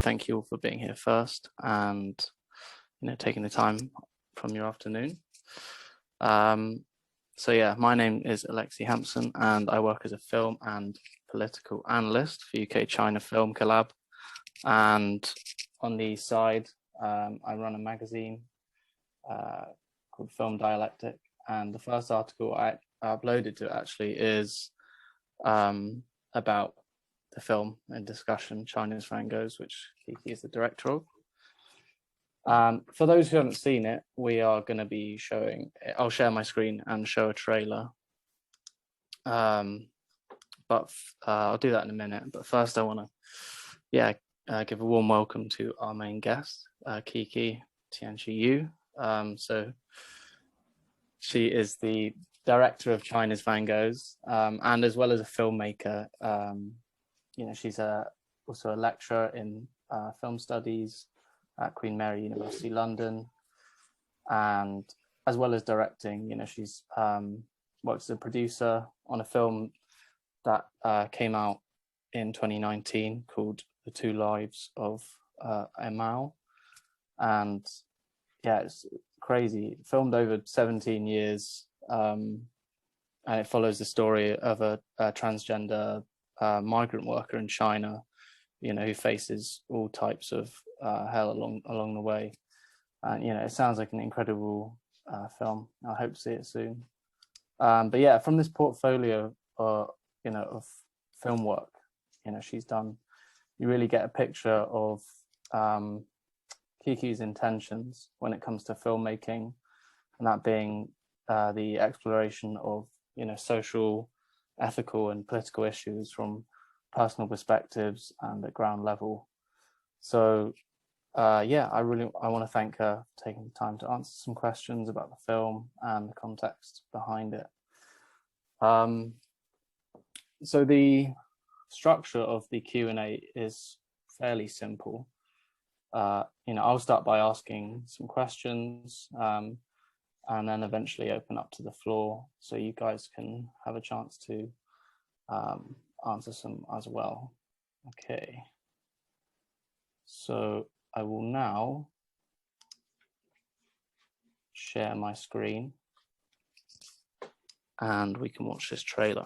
thank you all for being here first and taking the time from your afternoon. So yeah, my name is Alexi Hampson and I work as a film and political analyst for UK China Film Collab. And on the side, I run a magazine called Film Dialectic. And the first article I uploaded to actually is about the film in discussion, China's Van Goghs, which Kiki is the director of. For those who haven't seen it, we are going to be showing, I'll share my screen and show a trailer. But I'll do that in a minute. But first I want to, give a warm welcome to our main guest, Kiki Tianqi Yu. So she is the director of China's Van Goghs, and as well as a filmmaker. She's also a lecturer in film studies at Queen Mary University London, and as well as directing, she's worked as a producer on a film that came out in 2019 called The Two Lives of MPhil, and yeah, it's crazy. Filmed over 17 years, and it follows the story of a transgender migrant worker in China, who faces all types of hell along the way. And it sounds like an incredible film. I hope to see it soon. But yeah, from this portfolio, of film work, she's done, you really get a picture of Kiki's intentions when it comes to filmmaking, and that being the exploration of social, ethical and political issues from personal perspectives and at ground level. So I want to thank her for taking the time to answer some questions about the film and the context behind it. So the structure of the Q&A is fairly simple. I'll start by asking some questions, and then eventually open up to the floor so you guys can have a chance to answer some as well. Okay, so I will now share my screen and we can watch this trailer.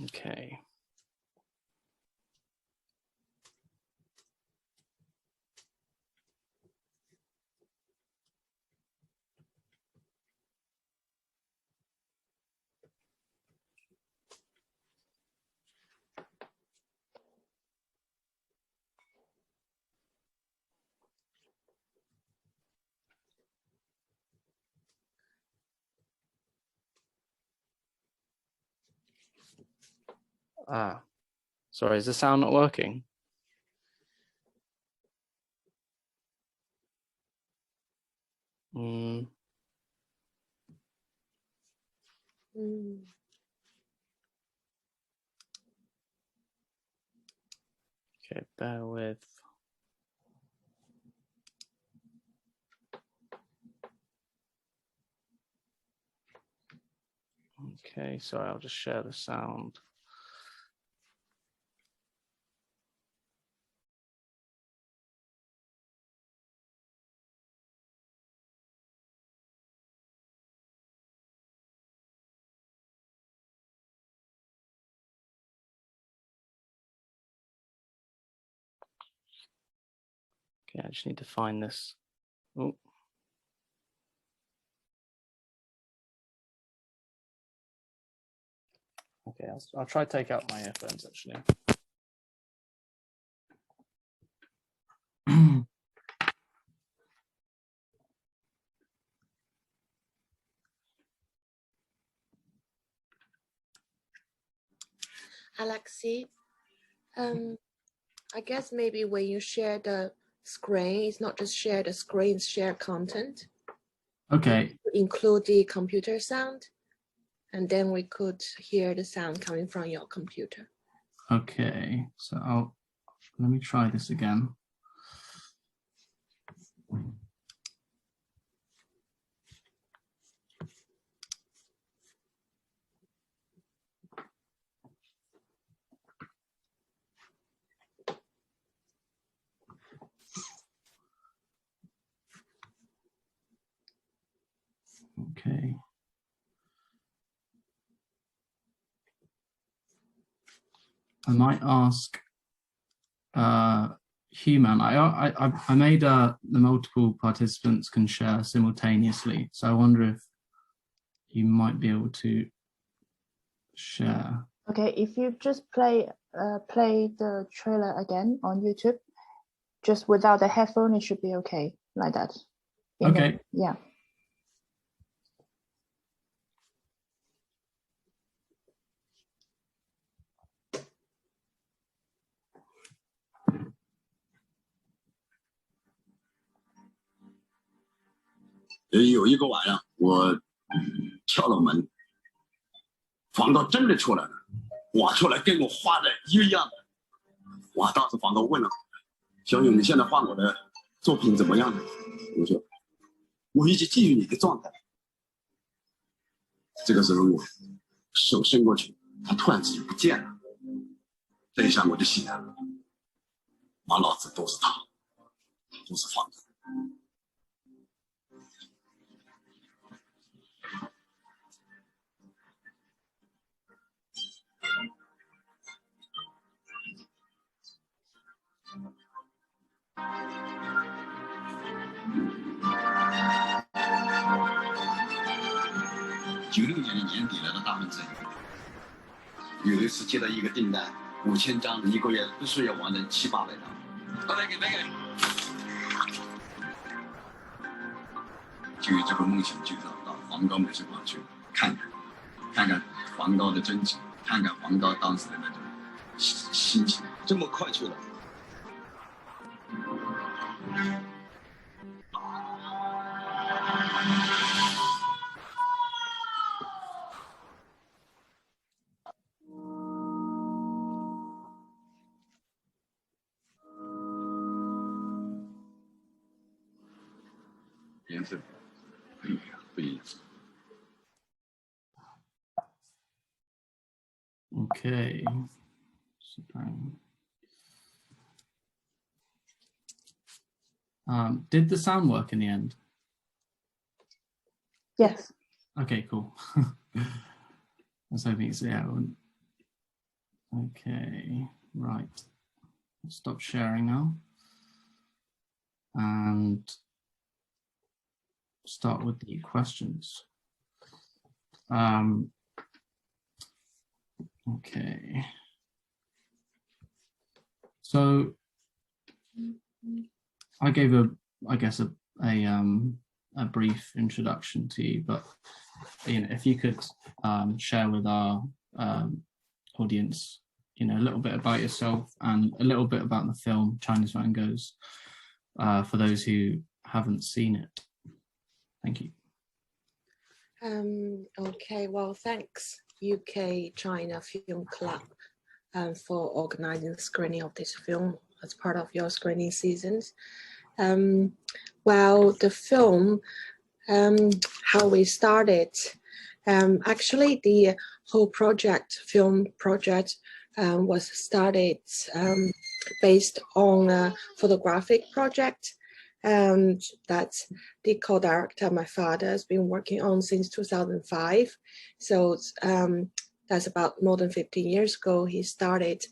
Okay. Sorry, is the sound not working? Okay, bear with. Okay, sorry, I'll just share the sound. Okay, I just need to find this. Oh. Okay, I'll try to take out my earphones actually. Alexi, I guess maybe when you share the screen, it's not just share the screen, it's share content. Okay. Include the computer sound, and then we could hear the sound coming from your computer. Okay, so let me try this again. I might ask Hunan. I made the multiple participants can share simultaneously, so I wonder if you might be able to share. Okay, if you just play the trailer again on YouTube, just without the headphone, it should be okay, like that. Okay. Yeah.有一个晚上，我敲了门，梵高真的出来了，哇，出来跟我画的一样的。哇，当时梵高问了，小勇，你现在画我的作品怎么样呢？我说，我一直基于你的状态。这个时候我手伸过去，他突然之间不见了。这一下我就醒了，满脑子都是他，都是梵高。96年的年底来到大分镇，有一次接到一个订单，5000张，一个月不是要完成700-800张。就有这个梦想，就到梵高美术馆去看看梵高的真迹，看看梵高当时的那种心情。这么快去了。颜色不一样。Okay. Did the sound work in the end? Yes. Okay, cool. I was hoping it's yeah. Okay, right. I'll stop sharing now and start with the questions. Okay. So I gave a brief introduction to you, but if you could share with our audience, a little bit about yourself and a little bit about the film Chinese Van Goghs, for those who haven't seen it. Thank you. Okay, well, thanks UK China Film Club for organizing the screening of this film as part of your screening seasons. Well, the film, how we started, actually the whole film project was started based on a photographic project that the co-director, my father, has been working on since 2005. So that's about more than 15 years ago. He started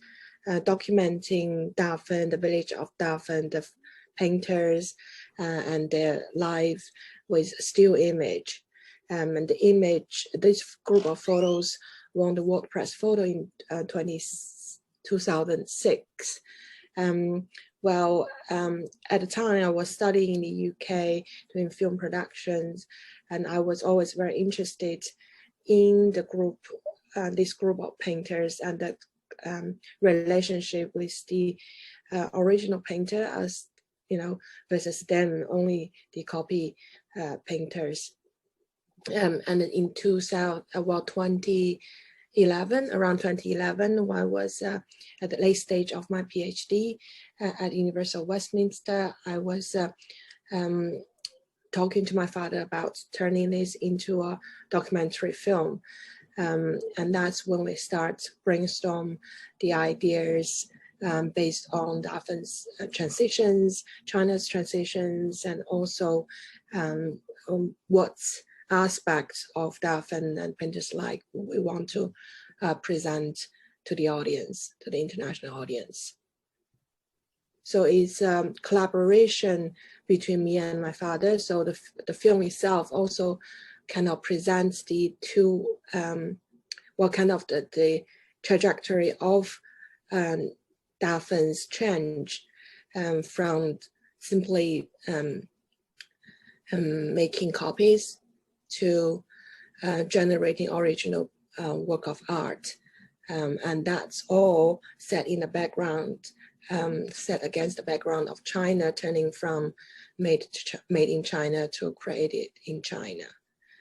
documenting Dafen, the village of Dafen, the painters and their life with still image. And the image, this group of photos won the World Press Photo in 2006. Well, at the time I was studying in the UK doing film productions, and I was always very interested in the group, this group of painters and the relationship with the original painter, as versus then only the copy painters. And in 2011, when I was at the late stage of my PhD at University of Westminster, I was talking to my father about turning this into a documentary film. And that's when we start brainstorm the ideas based on Dafen's transitions, China's transitions, and also what aspects of Dafen and painters like we want to present to the audience, to the international audience. So it's a collaboration between me and my father. So the film itself also kind of presents the two, kind of the trajectory of Dafen's change from simply making copies to generating original work of art. And that's all set in the background, set against the background of China turning from made in China to created in China.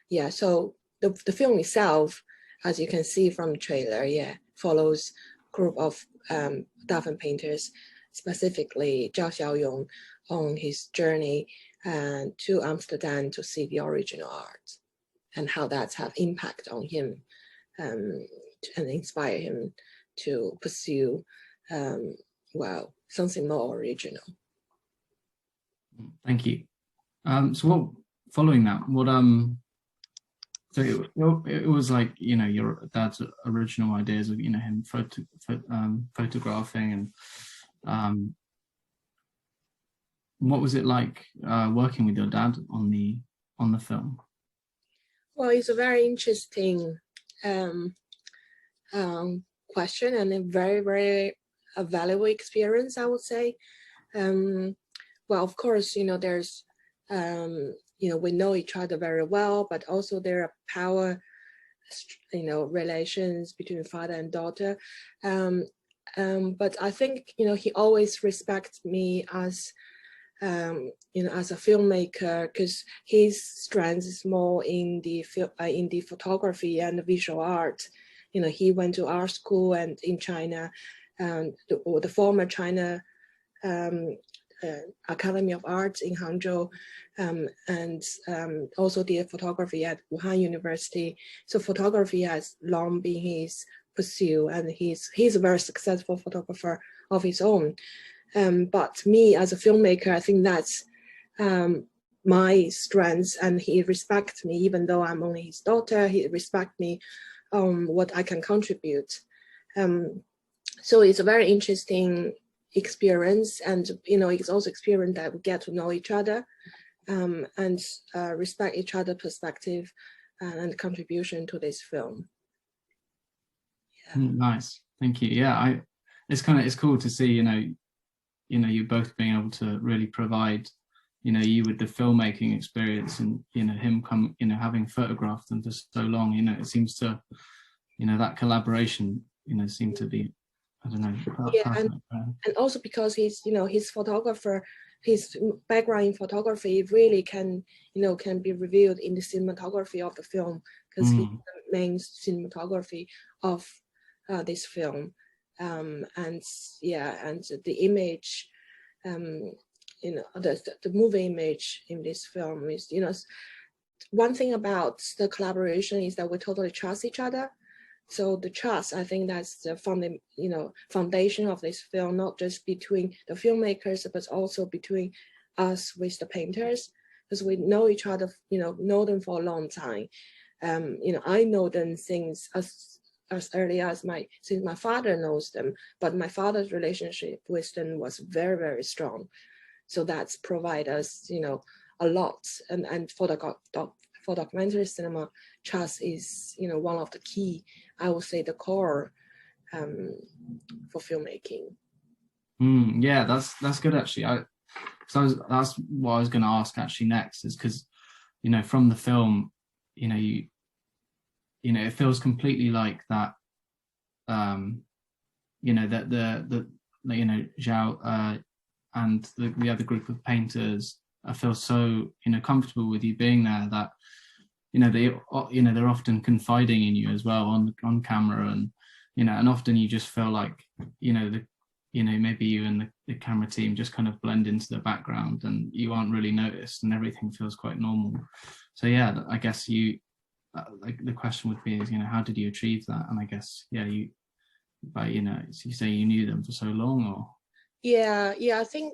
Yeah, so the film itself, as you can see from the trailer, yeah, follows a group of Dafen painters, specifically Zhao Xiaoyong, on his journey to Amsterdam to see the original art and how that's had impact on him and inspire him to pursue, something more original. Thank you. So what, following that, what so it was like, you know, your dad's original ideas of, you know, him photographing, and what was it like working with your dad on the film? Well, it's a very interesting question, and a very, very valuable experience, I would say. Well, of course, you know, there's, you know, we know each other very well, but also there are power, you know, relations between father and daughter. But I think, you know, he always respects me as, you know, as a filmmaker, because his strength is more in the photography and the visual art. You know, he went to art school and in China, or the former China Academy of Arts in Hangzhou, and also did photography at Hunan University. So photography has long been his pursuit, and he's a very successful photographer of his own. But me as a filmmaker, I think that's my strength, and he respects me, even though I'm only his daughter. He respects me what I can contribute. So it's a very interesting experience, and you know, it's also experience that we get to know each other and respect each other's perspective and contribution to this film. Yeah. Nice, thank you. Yeah, it's cool to see, you know, you both being able to really provide, you know, you with the filmmaking experience, and you know, him having photographed them for so long. You know, it seems to, you know, that collaboration, you know, seemed to be, I don't know. Yeah, and also because he's, you know, his photographer, his background in photography really can be revealed in the cinematography of the film, because he's the main cinematography of this film. And yeah, and the image, you know, the movie image in this film is, you know, one thing about the collaboration is that we totally trust each other. So the trust, I think that's the foundation of this film, not just between the filmmakers, but also between us with the painters, because we know each other, you know them for a long time. You know, I know them since as early as since my father knows them, but my father's relationship with them was very, very strong. So that's provide us, you know, a lot. And for documentary cinema, trust is, you know, one of the key, I would say, the core for filmmaking. Yeah, that's good actually. That's what I was going to ask actually next, is because, you know, from the film, you know, you know, it feels completely like that. You know, that the you know, Zhao and the other group of painters, I feel so, you know, comfortable with you being there, that, you know, they're often confiding in you as well on camera, and you know, and often you just feel like, you know, maybe you and the camera team just kind of blend into the background, and you aren't really noticed, and everything feels quite normal. So yeah, I guess like the question would be is, you know, how did you achieve that? And I guess, yeah, you know, you say you knew them for so long, or? Yeah, I think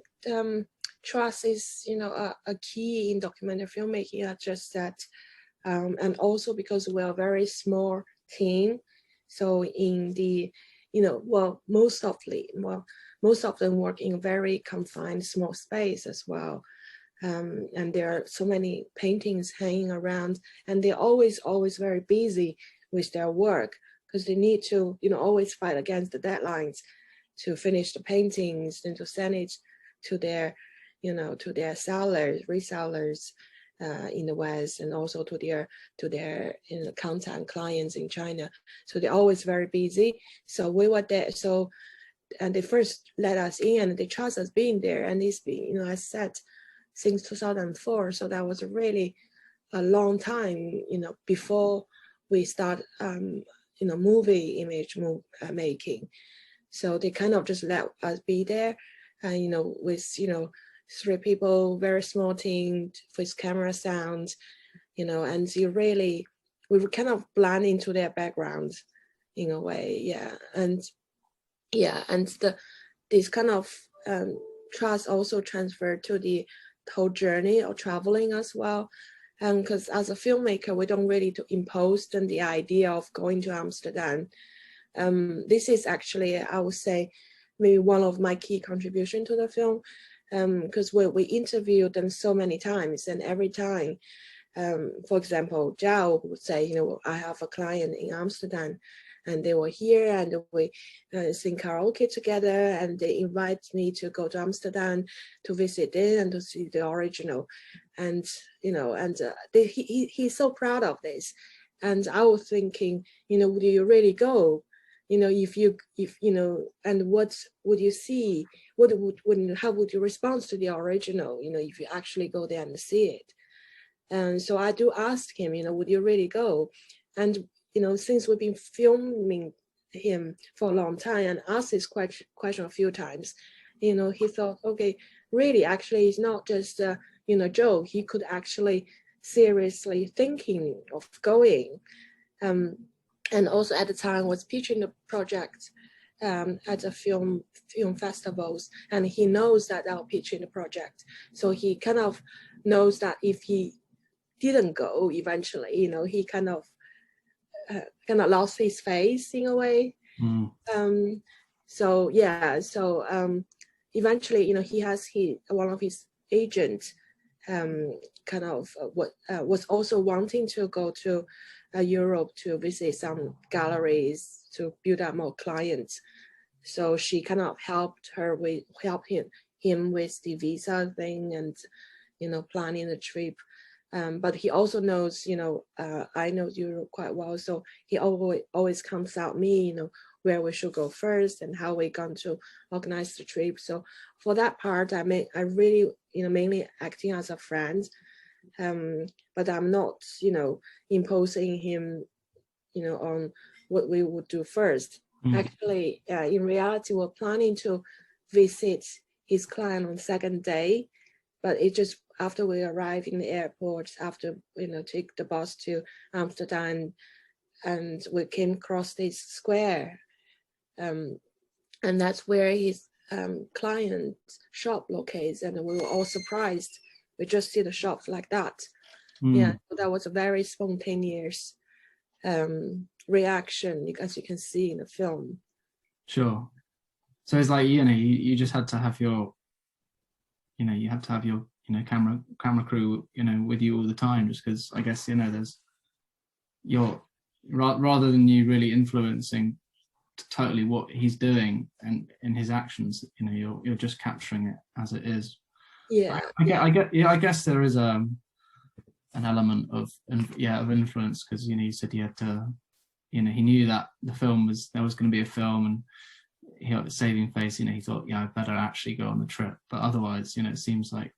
trust is, you know, a key in documentary filmmaking. I just said, and also because we're a very small team, so in the well, most of them work in a very confined small space as well. And there are so many paintings hanging around, and they're always very busy with their work because they need to, always fight against the deadlines to finish the paintings and to send it to their, to their resellers in the West, and also to their content clients in China. So they're always very busy. So we were there. So, and they first let us in, and they trust us being there. And it's been, I said, since 2004. So that was really a long time, before we start, movie image making. So they kind of just let us be there, and with 3 people, very small team with camera, sound, and we were kind of blend into their background in a way, and this kind of trust also transferred to the whole journey of traveling as well. And because as a filmmaker, we don't really to impose then the idea of going to Amsterdam. This is actually, I would say, maybe one of my key contribution to the film, because we interviewed them so many times, and every time, for example, Zhao would say, I have a client in Amsterdam, and they were here, and we sing karaoke together, and they invite me to go to Amsterdam to visit it and to see the original, and he's so proud of this. And I was thinking, would you really go? And what would you see? How would you respond to the original? If you actually go there and see it. And so I do ask him, would you really go? And since we've been filming him for a long time and asked this question a few times, he thought, okay, really, actually, it's not just a joke. He could actually seriously thinking of going. And also at the time was pitching the project at the film festivals, and he knows that I'll pitch in the project. So he kind of knows that if he didn't go eventually, he kind of lost his face in a way. So eventually, he has one of his agents was also wanting to go to Europe to visit some galleries to build up more clients. So she kind of helped him with the visa thing and planning the trip. But he also knows, I know Europe quite well, so he always comes out me, where we should go first and how we're going to organize the trip. So for that part, I really, mainly acting as a friend, but I'm not, imposing him, on what we would do first. Actually, in reality, we're planning to visit his client on second day, but it just after we arrive in the airport, after take the bus to Amsterdam, and we came across this square, and that's where his client shop locates, and we were all surprised. We just see the shop like that. So that was a very spontaneous reaction, as you can see in the film. Sure. So it's like, you just had to have your, you have to have your, camera crew, with you all the time, just because I guess, there's rather than you really influencing totally what he's doing and in his actions, you're just capturing it as it is. I guess there is an element of influence, because you said you had to, he knew that there was going to be a film, and he had a saving face. He thought, I better actually go on the trip. But otherwise, it seems like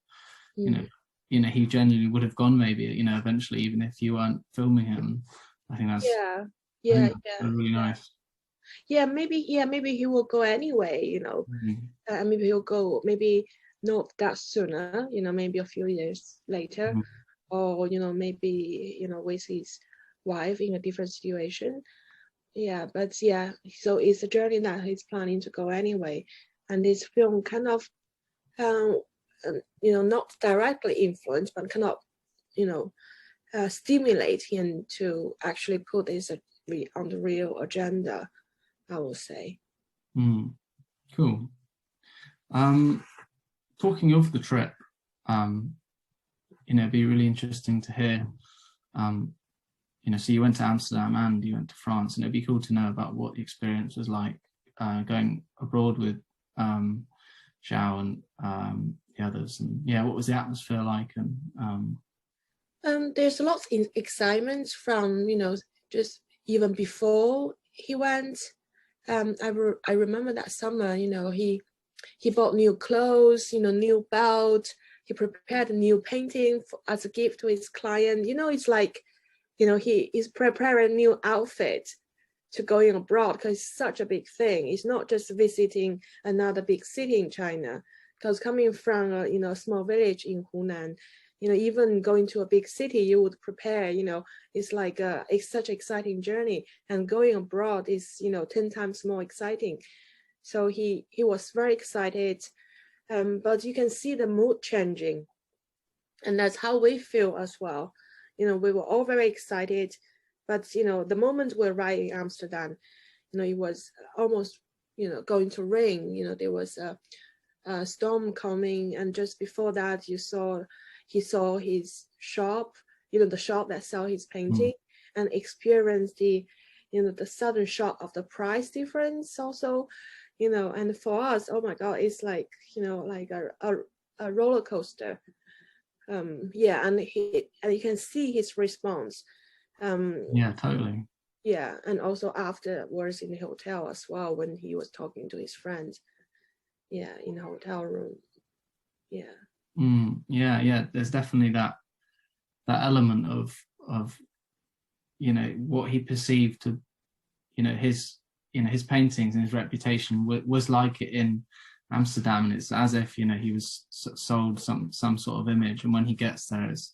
he genuinely would have gone, maybe, eventually, even if you weren't filming him. I think that's really nice. Maybe he will go anyway, maybe he'll go, maybe not that sooner, maybe a few years later, or maybe with his wife in a different situation. But so it's a journey that he's planning to go anyway, and this film kind of not directly influence, but kind of stimulate him to actually put this on the real agenda, I would say. Cool. Talking of the trip, it'd be really interesting to hear, so you went to Amsterdam and you went to France, and it'd be cool to know about what the experience was like going abroad with Zhao and the others, and what was the atmosphere like? And there's a lot of excitement from just even before he went. I remember that summer, he bought new clothes, new belt. He prepared a new painting as a gift to his client. It's like, he's preparing a new outfit to going abroad, because it's such a big thing. It's not just visiting another big city in China, because coming from a small village in Hunan, even going to a big city, you would prepare, it's like it's such an exciting journey, and going abroad is 10 times more exciting. So he was very excited, but you can see the mood changing, and that's how we feel as well. We were all very excited, but the moment we arrived in Amsterdam, it was almost going to rain. There was a storm coming, and just before that, he saw his shop, the shop that sell his painting, and experienced the the sudden shock of the price difference also. And for us, oh my God, it's like like a roller coaster. And you can see his response. Totally. Yeah, and also afterwards in the hotel as well, when he was talking to his friends. Yeah, in the hotel room. Yeah. There's definitely that element of what he perceived to his paintings and his reputation was like it in Amsterdam, and it's as if he was sold some sort of image, and when he gets there, it's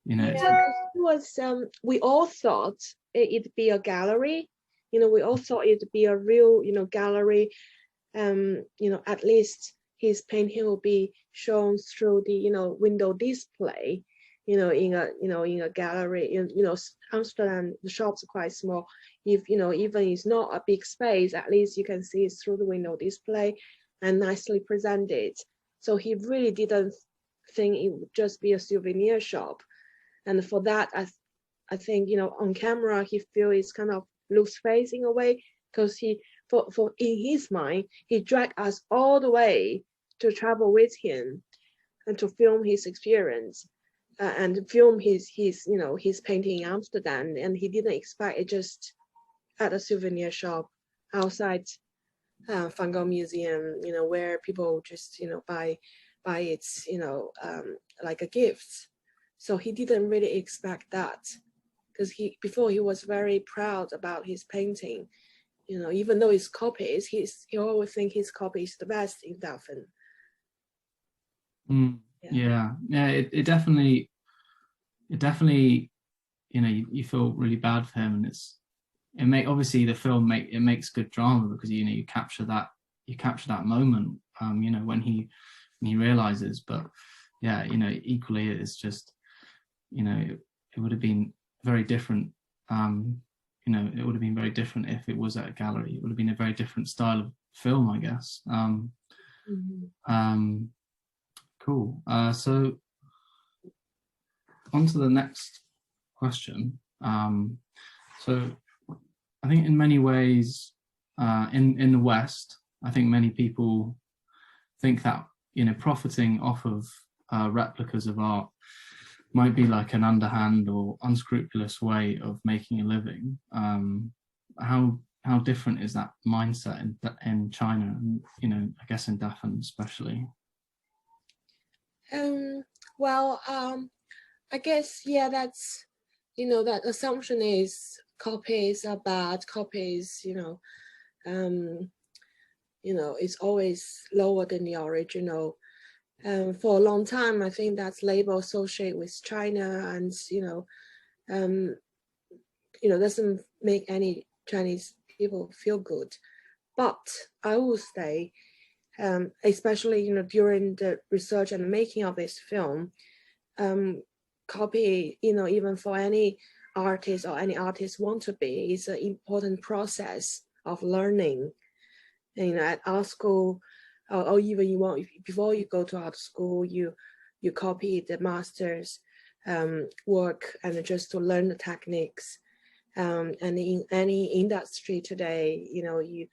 it was we all thought it'd be a gallery. We all thought it'd be a real gallery. At least his painting will be shown through the window display, in a gallery. Amsterdam, the shops are quite small. If even it's not a big space, at least you can see it through the window display and nicely presented. So he really didn't think it would just be a souvenir shop, and for that, I think on camera he feels it's kind of lose face in a way, because for in his mind, he dragged us all the way to travel with him and to film his experience and film his painting in Amsterdam, and he didn't expect it just at a souvenir shop outside Van Gogh Museum, where people just buy its like a gift. So he didn't really expect that, because before he was very proud about his painting. Even though it's copies, he always think his copy is the best in Dafen. It definitely you feel really bad for him, and obviously the film makes good drama, because you capture that moment when he realizes. But equally it's just it would have been very different. It would have been very different if it was at a gallery. It would have been a very different style of film, I guess. Cool. So on to the next question. So I think in many ways, in the West, I think many people think that profiting off of replicas of art might be like an underhand or unscrupulous way of making a living. How different is that mindset in China, and I guess in Dafen especially? I guess that's that assumption is copies are bad. Copies, it's always lower than the original. For a long time, I think that's label associated with China, and doesn't make any Chinese people feel good. But I would say, especially during the research and making of this film, copy, even for any artist or any artist want to be, is an important process of learning. And at art school, or even before you go to art school, you copy the master's work and just to learn the techniques. And in any industry today, if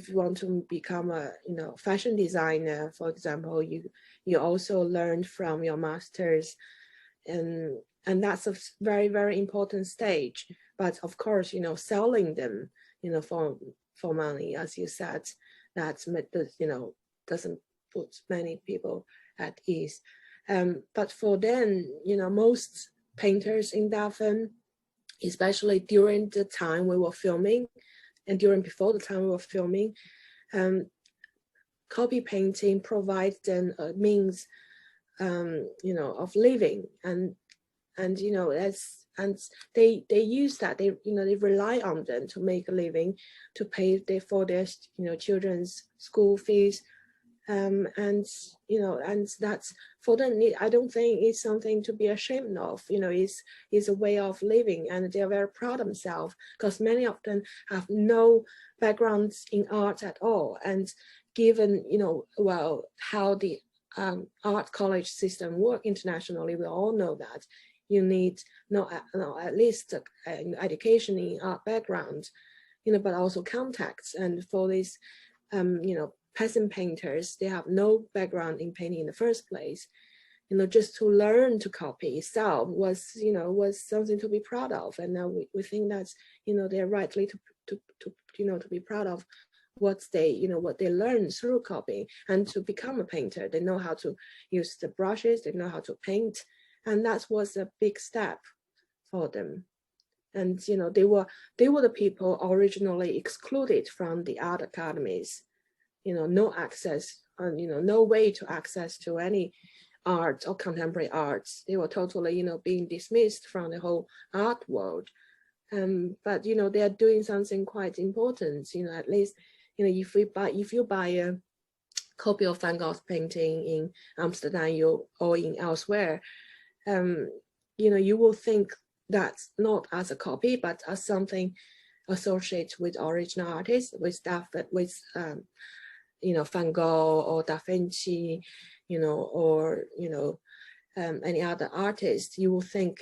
you want to become a fashion designer, for example, you also learn from your masters, and that's a very, very important stage. But of course, selling them for money, as you said, that doesn't put many people at ease. But for then, most painters in Dafen, especially during the time we were filming, and before the time we were filming, copy painting provides them a means, of living, and they use that, they rely on them to make a living, to pay for their children's school fees, and that's for them. I don't think it's something to be ashamed of. It's a way of living, and they're very proud of themselves, because many of them have no backgrounds in art at all. And given how the art college system work internationally, we all know that you need at least education in art background, but also contacts. And for these peasant painters, they have no background in painting in the first place. Just to learn to copy itself was something to be proud of. And now we think that's they're rightly to be proud of what they learn through copying, and to become a painter. They know how to use the brushes, they know how to paint, and that was a big step for them. And they were the people originally excluded from the art academies. No access, no way to access to any art or contemporary arts. They were totally, being dismissed from the whole art world. But they are doing something quite important. At least, if you buy a copy of Van Gogh's painting in Amsterdam or in elsewhere, you will think that's not as a copy, but as something associated with original artists, with Van Gogh or Dafen, or any other artist. You will think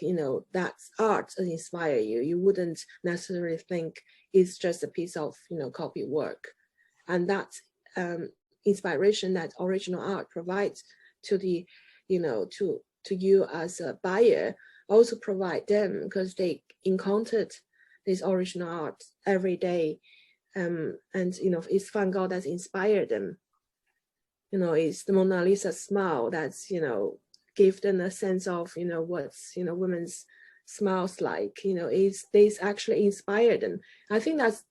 that's art that inspire you. You wouldn't necessarily think it's just a piece of copy work. And that's inspiration that original art provides to the to you as a buyer, also provide them, because they encountered this original art every day. And it's Van Gogh that's inspired them. It's the Mona Lisa smile that's give them a sense of what's women's smiles like. It's actually inspired them. I think that's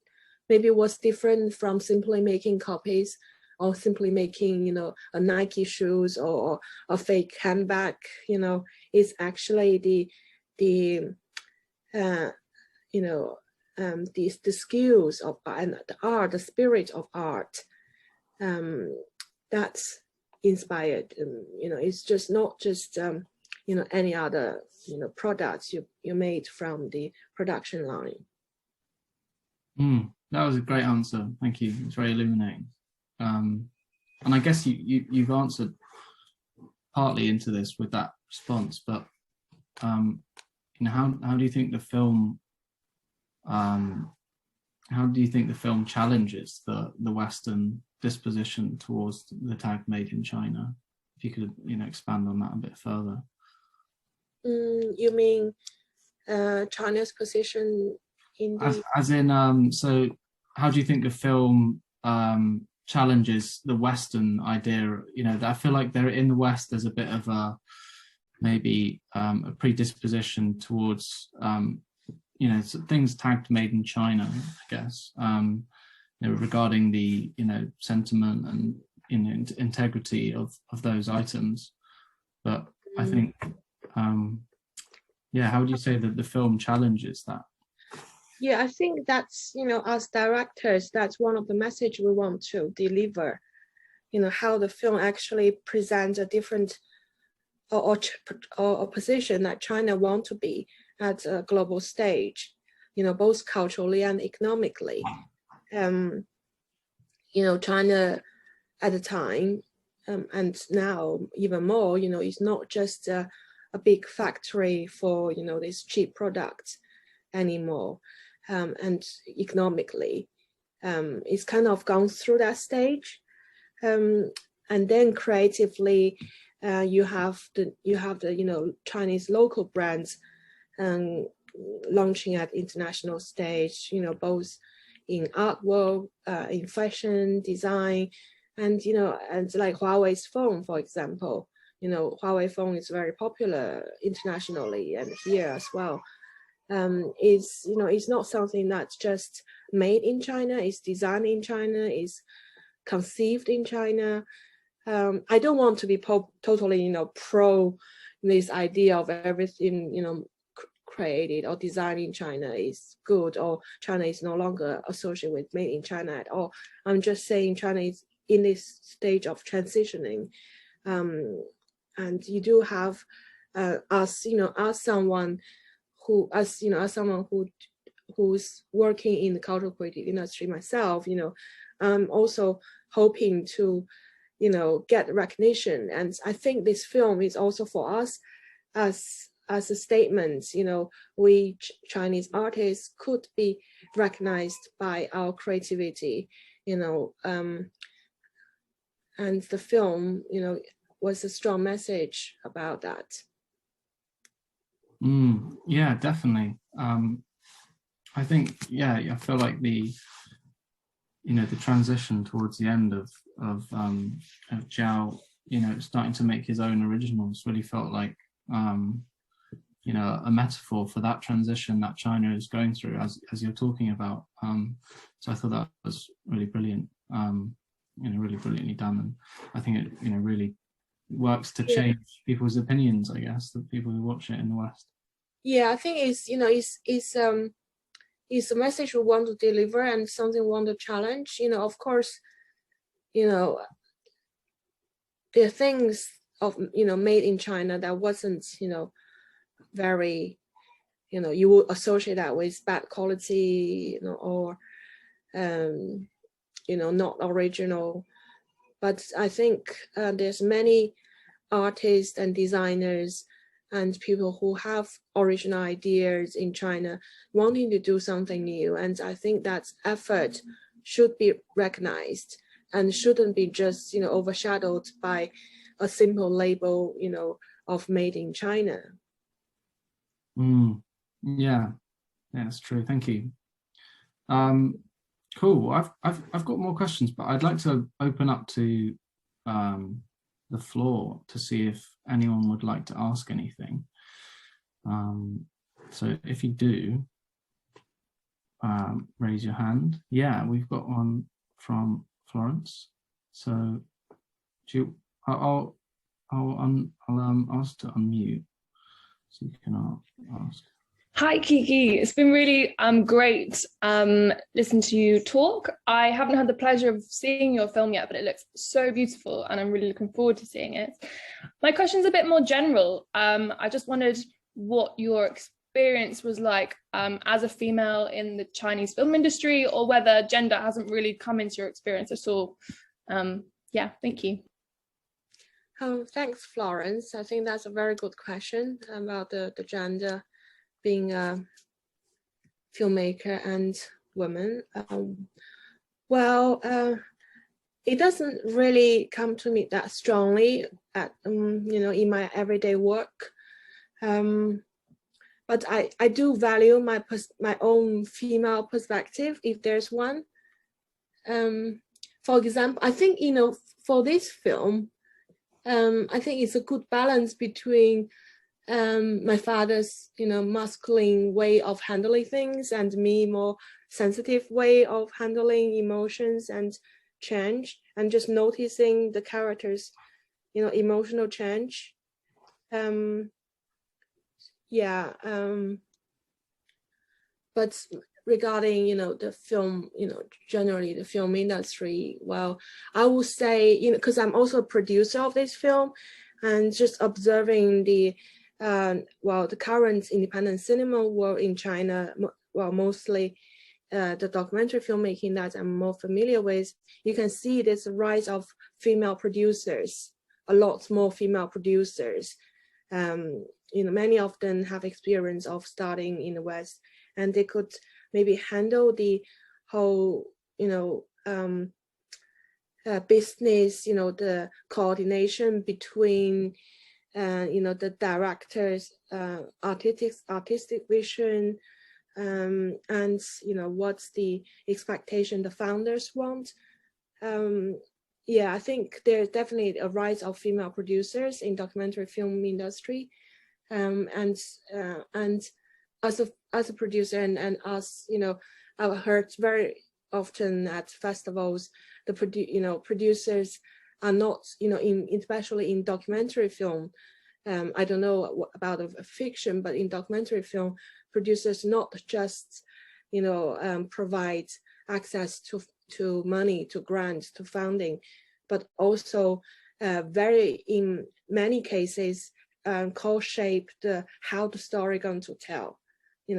maybe what's different from simply making copies, or simply making a Nike shoes or a fake handbag. It's actually the skills of art and the art, the spirit of art, that's inspired. It's just not just any other products you made from the production line. That was a great answer. Thank you. It's very illuminating. And I guess you've answered partly into this with that response, but how do you think the film challenges the Western disposition towards the tag made in China? If you could expand on that a bit further. You mean China's position in the... as in so how do you think the film challenges the Western idea? I feel like they're in the West, there's a bit of a maybe a predisposition towards things tagged made in China, I guess, regarding the sentiment and integrity of those items. But I think how would you say that the film challenges that? Yeah, I think that's as directors, that's one of the message we want to deliver. How the film actually presents a different or position that China want to be at a global stage. both culturally and economically. China at the time, and now even more, it's not just a big factory for, these cheap products anymore. And economically, it's kind of gone through that stage. And then creatively, you have the Chinese local brands launching at international stage, both in art world, in fashion, design, and and like Huawei's phone, for example. Huawei phone is very popular internationally and here as well. It's not something that's just made in China. It's designed in China. It's conceived in China. I don't want to be totally pro this idea of everything created or designed in China is good, or China is no longer associated with made in China at all. I'm just saying China is in this stage of transitioning, and you do have as someone who's working in the cultural creative industry myself. I'm also hoping to get recognition, and I think this film is also for us as a statement. We Chinese artists could be recognized by our creativity, and the film, was a strong message about that. Yeah, definitely. I think, I feel like the transition towards the end of Zhao, starting to make his own originals really felt like, a metaphor for that transition that China is going through, as you're talking about. So I thought that was really brilliant, really brilliantly done. And I think it, really works to change people's opinions, I guess, the people who watch it in the West. Yeah, I think it's a message we want to deliver and something we want to challenge. Of course, there are things of made in China that wasn't very you would associate that with bad quality, or not original. But I think there's many artists and designers and people who have original ideas in China wanting to do something new. And I think that effort should be recognized and shouldn't be just, overshadowed by a simple label, of made in China. Yeah, that's true. Thank you. Cool. I've got more questions, but I'd like to open up to the floor to see if anyone would like to ask anything. So if you do, raise your hand. Yeah, we've got one from Florence. So I'll ask to unmute so you can ask. Hi, Kiki. It's been really great listening to you talk. I haven't had the pleasure of seeing your film yet, but it looks so beautiful and I'm really looking forward to seeing it. My question's a bit more general. I just wondered what your experience was like as a female in the Chinese film industry, or whether gender hasn't really come into your experience at all. Yeah, thank you. Thanks, Florence. I think that's a very good question about the gender being a filmmaker and woman. It doesn't really come to me that strongly at in my everyday work, but I do value my own female perspective if there's one. For example, I think for this film, I think it's a good balance between my father's, masculine way of handling things and me more sensitive way of handling emotions and change, and just noticing the characters, emotional change. But regarding, the film, generally the film industry, well, I would say, because I'm also a producer of this film, and just observing the current independent cinema world in China, well, mostly the documentary filmmaking that I'm more familiar with, you can see this rise of female producers, a lot more female producers. Many of them have experience of starting in the West, and they could maybe handle the whole, business, the coordination between, the directors, artistic vision, and what's the expectation the founders want. I think there's definitely a rise of female producers in documentary film industry, and as a producer and us, I've heard very often at festivals, the producers are not, especially in documentary film. I don't know about a fiction, but in documentary film, producers not just, provide access to money, to grants, to funding, but also in many cases, co-shape how the story going to tell,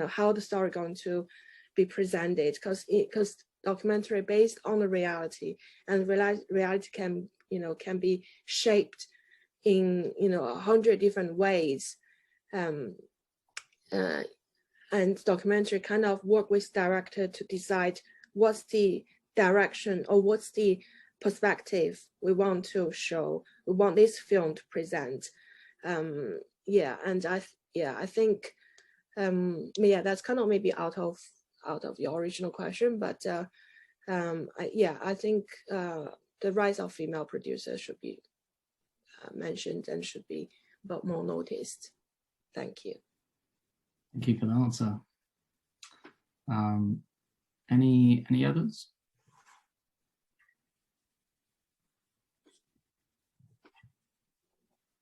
how the story going to be presented, because documentary based on the reality, and reality can be shaped in 100 different ways, and documentary kind of work with director to decide what's the direction or what's the perspective we want to show, we want this film to present. And I think that's kind of maybe out of your original question, but I think the rise of female producers should be mentioned and should be more noticed. Thank you. Thank you for the answer. Any others?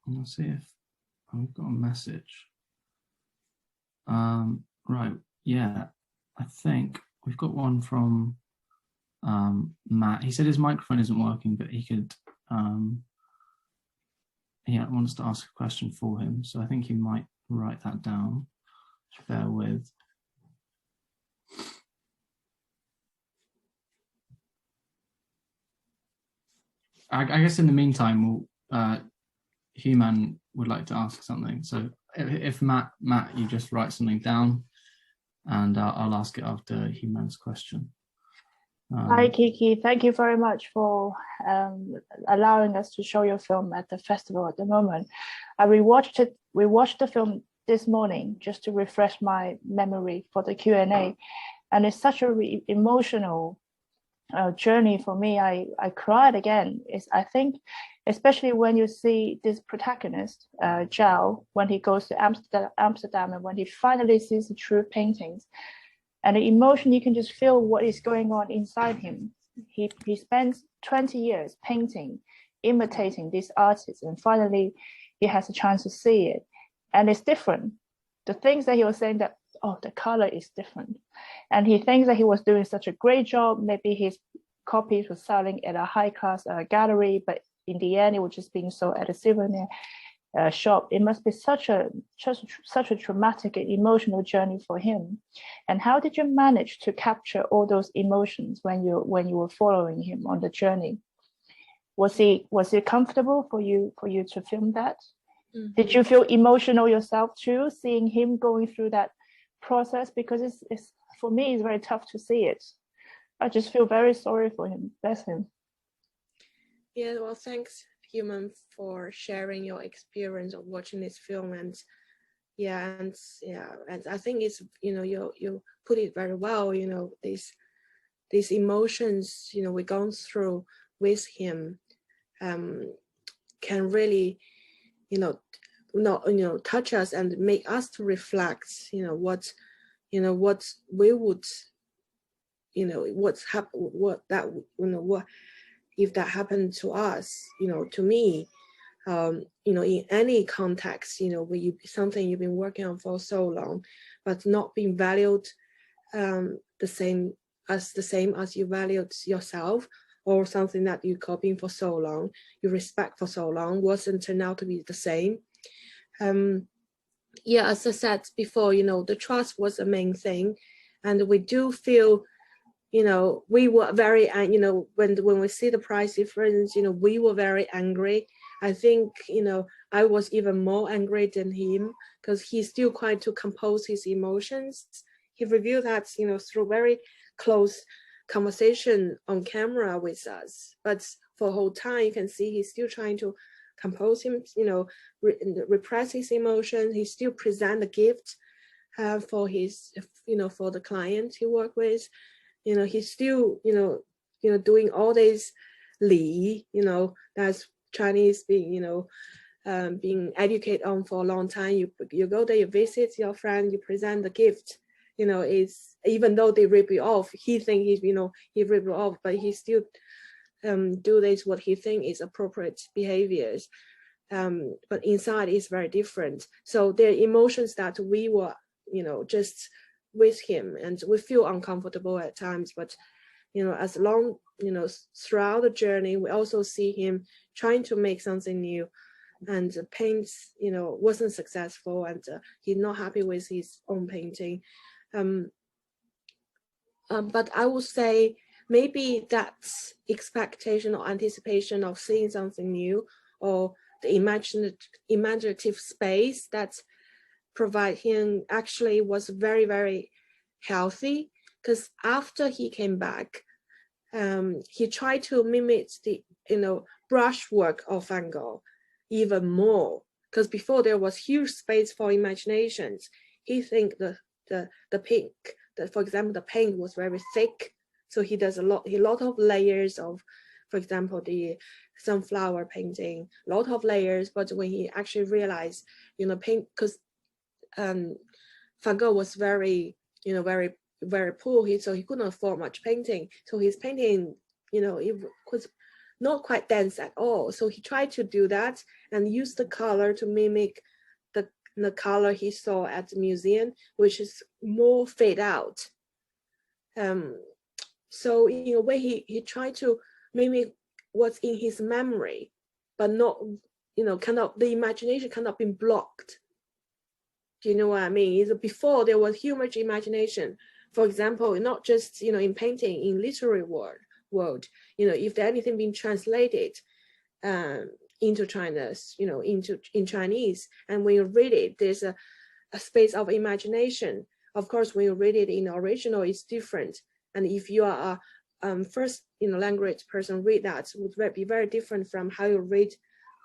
Let's see if I've got a message. Right, yeah, I think we've got one from Matt. He said his microphone isn't working, but he could, wants to ask a question for him. So I think he might write that down. Just bear with. I guess in the meantime, Hunan would like to ask something. So if Matt, you just write something down, and I'll ask it after Human's question. Hi, Kiki. Thank you very much for allowing us to show your film at the festival at the moment. We watched the film this morning just to refresh my memory for the Q&A, and it's such a emotional journey for me. I cried again. I think, especially when you see this protagonist, Zhao, when he goes to Amsterdam and when he finally sees the true paintings, and the emotion, you can just feel what is going on inside him. He spends 20 years painting, imitating these artists, and finally he has a chance to see it. And it's different. The things that he was saying that, oh, the color is different. And he thinks that he was doing such a great job. Maybe his copies were selling at a high class gallery, but in the end, it was just being sold at a souvenir shop. It must be such a traumatic and emotional journey for him. And how did you manage to capture all those emotions when you were following him on the journey? Was it comfortable for you to film that? Mm-hmm. Did you feel emotional yourself too, seeing him going through that process? Because it's for me, it's very tough to see it. I just feel very sorry for him. Bless him. Yeah, well, thanks, Hunan, for sharing your experience of watching this film. And I think it's, you put it very well. These emotions, we're going through with him, can really, touch us and make us to reflect, what we would, what if that happened to us, to me, in any context, where something you've been working on for so long, but not being valued the same as you valued yourself, or something that you copying for so long, you respect for so long, wasn't turned out to be the same. As I said before, the trust was the main thing. And we do feel, you know, we were very, you know, when we see the price difference, you know, we were very angry. I think, you know, I was even more angry than him because he still tried to compose his emotions. He revealed that, you know, through very close conversation on camera with us. But for the whole time, you can see he's still trying to compose him, you know, repress his emotions. He still present the gift for his, you know, for the client he work with. You know, he's still, you know, doing all this li, you know, that's Chinese being, you know, being educated on for a long time. You go there, you visit your friend, you present the gift. You know, it's even though they rip you off, he think he's, you know, he rip you off, but he still do this what he think is appropriate behaviors. But inside is very different. So there are emotions that we were, you know, just with him, and we feel uncomfortable at times. But you know, as long, you know, throughout the journey, we also see him trying to make something new, and the paints, you know, wasn't successful, and he's not happy with his own painting. But I would say maybe that's expectation or anticipation of seeing something new, or the imaginative space that provide him actually was very, very healthy. Because after he came back, he tried to mimic the, you know, brushwork of Van Gogh even more. Because before there was huge space for imaginations. He think the pink, for example, the paint was very thick, so he does a lot of layers of, for example, the sunflower painting, a lot of layers. But when he actually realized, you know, paint, because Van Gogh was very, you know, very, very poor, so he couldn't afford much painting. So his painting, you know, it was not quite dense at all. So he tried to do that and use the color to mimic the color he saw at the museum, which is more fade out. So in a way, he tried to mimic what's in his memory, but not, you know, the imagination cannot be blocked. Do you know what I mean? Is before there was huge imagination. For example, not just, you know, in painting, in literary world, you know, if there anything being translated into China's, you know, in Chinese, and when you read it, there's a space of imagination. Of course, when you read it in the original, it's different. And if you are a first, you know, language person, read that would be very different from how you read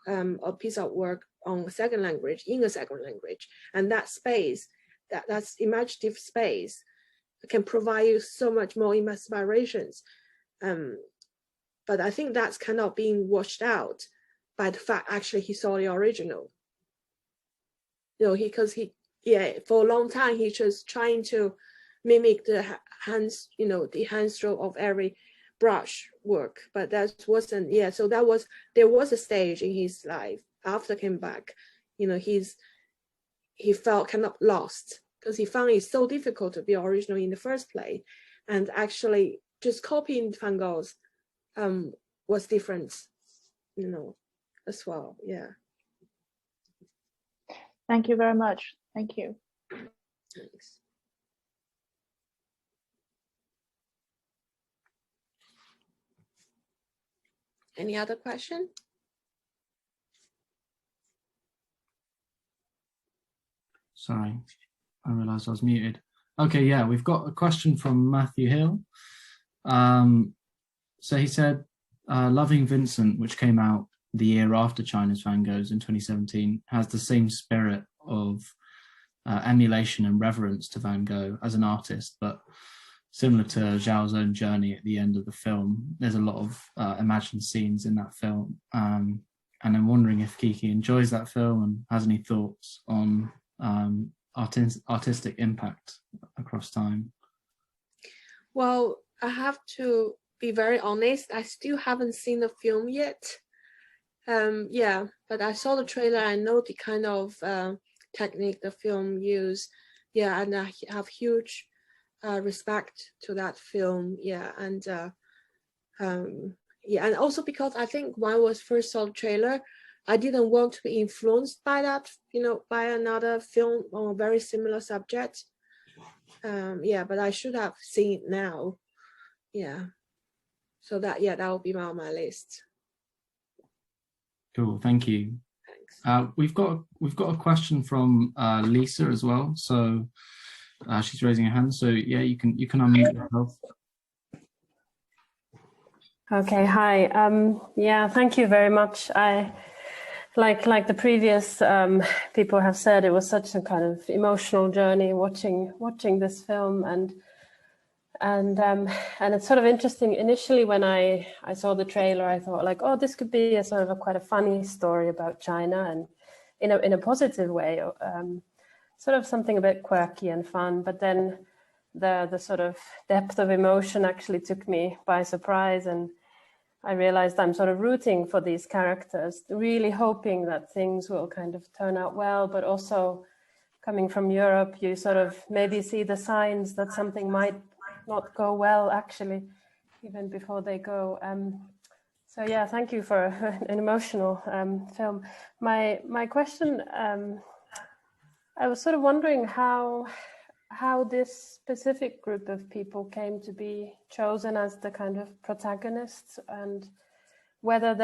a piece of work on a second language, in a second language. And that space, that's imaginative space, can provide you so much more inspirations. But I think that's kind of being washed out by the fact actually he saw the original. You know, because he for a long time he just trying to mimic the hands, you know, the hand stroke of every brush work, but that wasn't, so there was a stage in his life after came back, you know, he felt kind of lost because he found it so difficult to be original in the first place, and actually just copying Van Gogh's was different, you know, as well. Thank you very much. Thank you. Thanks. Any other question? Sorry, I realized I was muted. Okay, yeah, we've got a question from Matthew Hill. So he said, Loving Vincent, which came out the year after China's Van Goghs in 2017, has the same spirit of emulation and reverence to Van Gogh as an artist, but similar to Zhao's own journey at the end of the film, there's a lot of imagined scenes in that film. And I'm wondering if Kiki enjoys that film and has any thoughts on artistic impact across time. Well, I have to be very honest, I still haven't seen the film yet. But I saw the trailer. I know the kind of technique the film used. And I have huge respect to that film. And also because I think when I was first saw the trailer, I didn't want to be influenced by that, you know, by another film on a very similar subject. Yeah, but I should have seen it now. Yeah. So that will be on my list. Cool, thank you. Thanks. We've got a question from Lisa as well. So she's raising her hand. So yeah, you can unmute yourself. Okay, hi. Yeah, thank you very much. I like the previous people have said, it was such a kind of emotional journey watching this film, and it's sort of interesting. Initially, when I saw the trailer, I thought like, oh, this could be a sort of quite a funny story about China, and in a positive way, sort of something a bit quirky and fun. But then the sort of depth of emotion actually took me by surprise, and I realized I'm sort of rooting for these characters, really hoping that things will kind of turn out well, but also coming from Europe, you sort of maybe see the signs that something might not go well, actually, even before they go. So yeah, thank you for an emotional film. My question, I was sort of wondering how this specific group of people came to be chosen as the kind of protagonists, and whether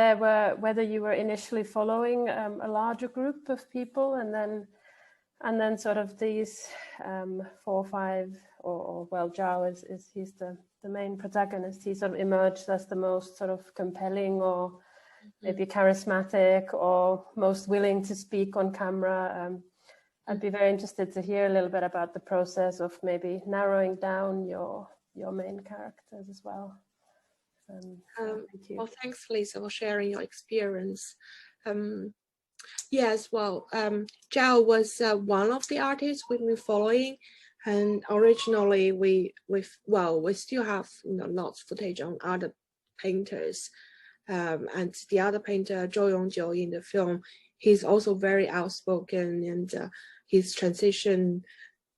you were initially following a larger group of people, and then sort of these 4 or 5, or well, Zhao is he's the main protagonist. He sort of emerged as the most sort of compelling, or maybe charismatic, or most willing to speak on camera. I'd be very interested to hear a little bit about the process of maybe narrowing down your main characters as well. Thank you. Well, thanks, Lisa, for sharing your experience. Yes, well, Zhao was one of the artists we've been following, and originally we still have lots of footage on other painters, and the other painter Zhao Xiaoyong in the film, he's also very outspoken, and his transition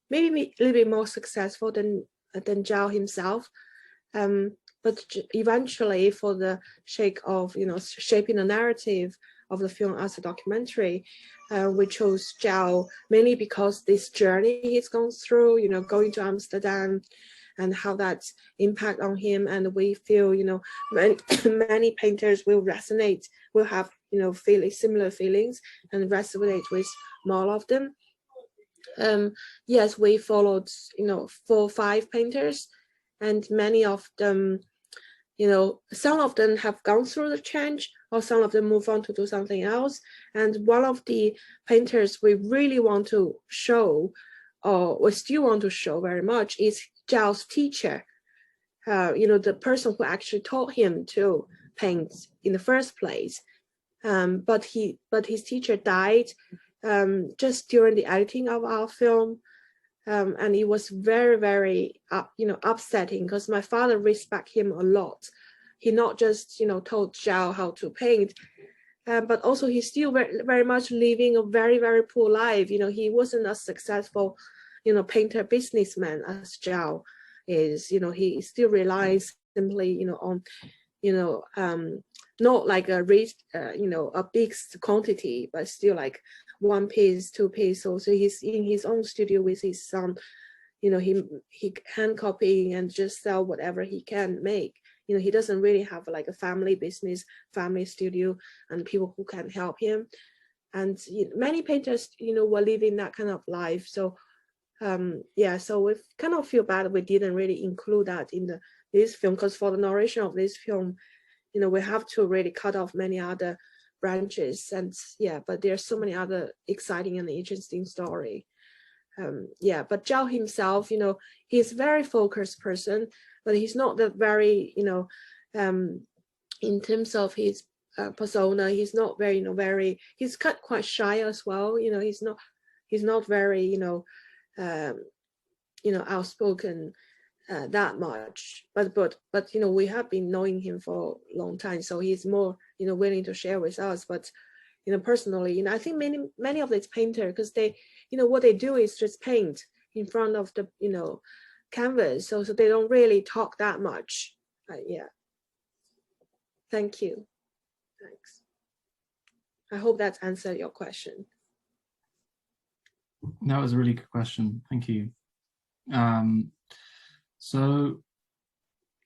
maybe a little bit more successful than Zhao himself. But eventually, for the sake of shaping the narrative of the film as a documentary, we chose Zhao mainly because this journey he's gone through, going to Amsterdam, and how that impact on him. And we feel, many painters will resonate, will have, similar feelings and resonate with more of them. Yes, we followed, 4 or 5 painters, and many of them, some of them have gone through the change, or some of them move on to do something else. And one of the painters we really want to show, or we still want to show very much, is Zhao's teacher. The person who actually taught him to paint in the first place. But his teacher died just during the editing of our film. And it was very, very, upsetting, because my father respects him a lot. He not just, told Zhao how to paint, but also he's still very, very much living a very, very poor life. He wasn't as successful, painter businessman as Zhao is. He still relies simply, on, not like a big quantity, but still like 1 piece, 2 piece. So he's in his own studio with his son. He hand copying and just sell whatever he can make. He doesn't really have like a family business, family studio, and people who can help him. And many painters, were living that kind of life. So yeah, so we kind of feel bad we didn't really include that in this film, because for the narration of this film, we have to really cut off many other branches. And yeah, but there's so many other exciting and interesting story. Yeah, but Zhao himself, he's a very focused person, but he's not that very, in terms of his persona, he's not very, he's quite shy as well. He's not very, outspoken that much. But we have been knowing him for a long time, so he's more, willing to share with us. But personally, I think many of these painters, because they, what they do is just paint in front of the, canvas, so they don't really talk that much. Yeah. Thank you. Thanks. I hope that answered your question. That was a really good question. Thank you. So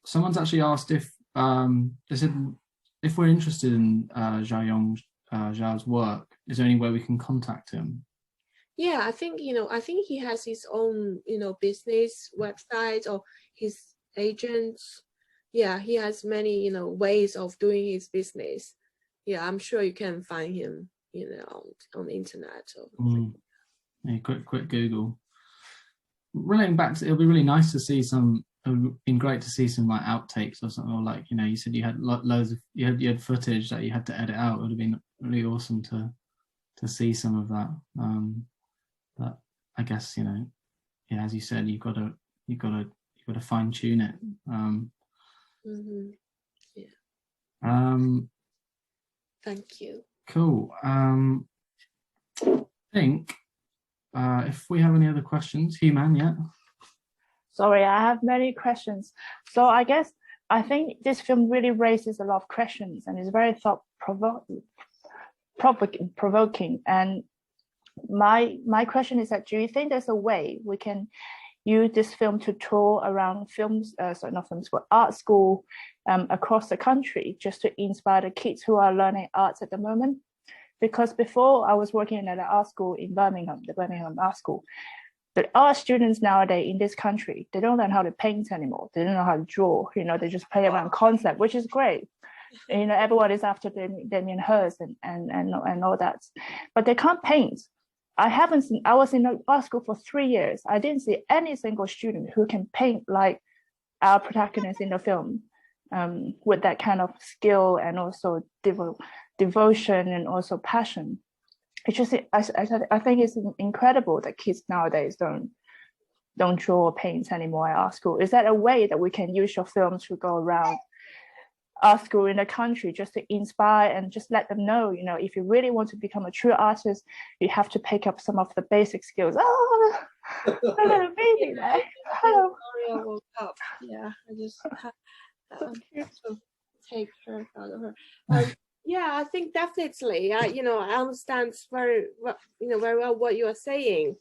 someone's actually asked if they said if we're interested in Zhao's work, is there any way we can contact him? Yeah, I think, I think he has his own, business website or his agents. Yeah, he has many, ways of doing his business. Yeah, I'm sure you can find him, on the internet. Or yeah, quick Google. Relating back to, it'll be really nice to see some. It would have been great to see some like outtakes or something, or like, you said you had loads of you had footage that you had to edit out. It would have been really awesome to see some of that. But I guess, yeah, as you said, you've got to fine tune it. Yeah. Thank you. Cool. I think if we have any other questions, Hunan, yeah. Sorry, I have many questions. So I think this film really raises a lot of questions and is very thought-provoking. And my question is that, do you think there's a way we can use this film to tour around art school across the country, just to inspire the kids who are learning arts at the moment? Because before I was working at an art school in Birmingham, the Birmingham Art School. The art students nowadays in this country, they don't learn how to paint anymore. They don't know how to draw. They just play around concept, which is great. Everyone is after Damien Hirst and all that, but they can't paint. I was in art school for 3 years. I didn't see any single student who can paint like our protagonist in the film, with that kind of skill and also devotion and also passion. It's just, I think it's incredible that kids nowadays don't draw or paint anymore at art school. Is that a way that we can use your film to go around art school in the country, just to inspire and just let them know, if you really want to become a true artist, you have to pick up some of the basic skills. Oh, a little baby there. Hello. Gloria woke up. Yeah, I just had to take her out of her. Yeah, I think definitely. I understand very well what you are saying,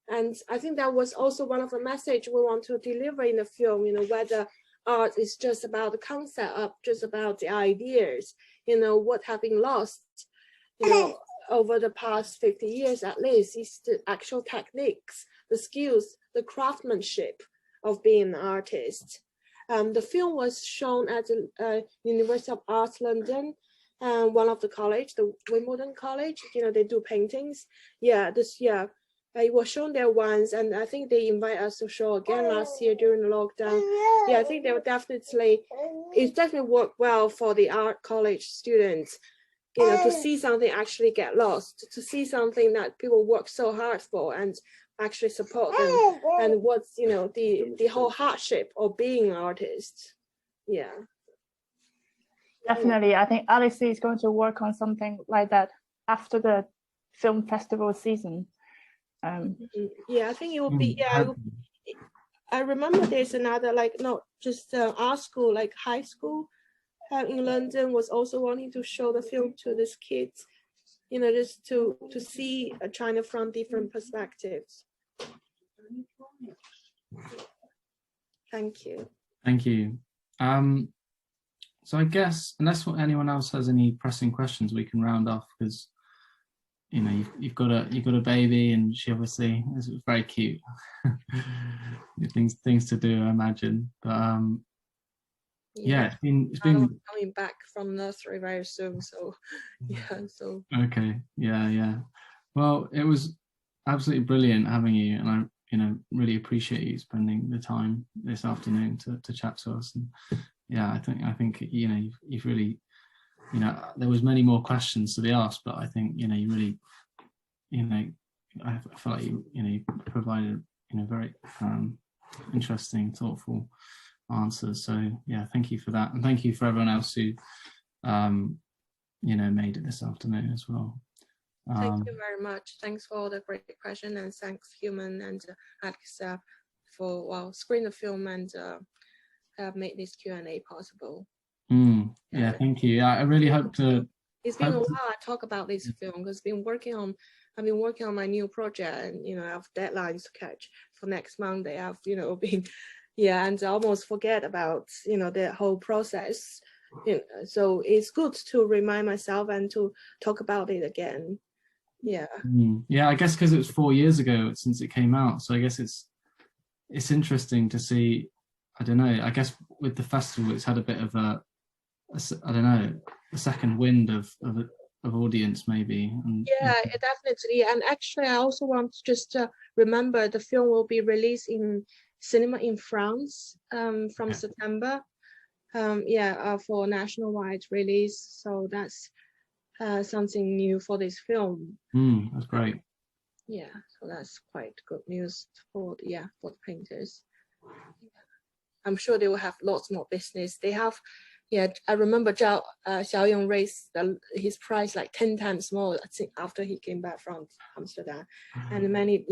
and I think that was also one of the message we want to deliver in the film. Whether art is just about the concept, or just about the ideas. What have been lost, over the past 50 years at least, is the actual techniques, the skills, the craftsmanship of being an artist. The film was shown at the University of Arts London. One of the college, the Wimbledon College, they do paintings. Yeah, it was shown there once, and I think they invite us to show again last year during the lockdown. Yeah, I think it definitely worked well for the art college students, to see something actually get lost, to see something that people work so hard for and actually support them, and what's the whole hardship of being an artist. Yeah. Definitely, I think Alice is going to work on something like that after the film festival season. Yeah, I think it will be. Yeah, I remember there's another, not just art school, like high school in London was also wanting to show the film to these kids, just to see China from different perspectives. Thank you. Thank you. So I guess, unless anyone else has any pressing questions, we can round off, because you've got a baby, and she obviously is very cute. things to do, I imagine. But yeah, it's been coming back from nursery very soon. So yeah, so okay, yeah. Well, it was absolutely brilliant having you, and I really appreciate you spending the time this afternoon to chat to us. And yeah, I think you've really, there was many more questions to be asked, but I think you really, I feel like you provided very interesting, thoughtful answers. So yeah, thank you for that, and thank you for everyone else who made it this afternoon as well. Thank you very much. Thanks for all the great question, and thanks Hunan and Alex for screen the film and have made this Q&A possible. Yeah, thank you. I really hope to it's been a while I talk about this film because I've been working on my new project, and I have deadlines to catch for next Monday. I've been and I almost forget about the whole process. So it's good to remind myself and to talk about it again. Yeah. Yeah, I guess because it was 4 years ago since it came out, so I guess it's interesting to see. I don't know, I guess with the festival it's had a bit of a second wind of audience maybe. Definitely. And actually I also want to just remember the film will be released in cinema in France from September, for nationwide release. So that's something new for this film. That's great. Yeah, so that's quite good news for the painters. I'm sure they will have lots more business. They have, I remember Zhao Xiaoyong raised his price like 10 times more, I think, after he came back from Amsterdam. And many,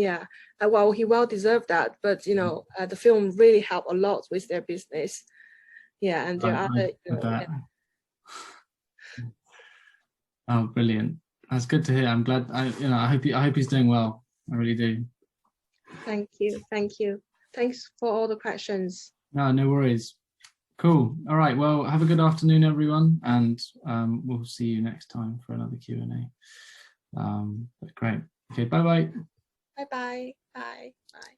well, he well deserved that. But the film really helped a lot with their business. Yeah, and there are other. Oh, brilliant! That's good to hear. I'm glad. I hope he's doing well. I really do. Thank you. Thanks for all the questions. No worries. Cool. All right. Well, have a good afternoon, everyone, and we'll see you next time for another Q&A. But great. Okay. Bye-bye. Bye-bye. Bye. Bye.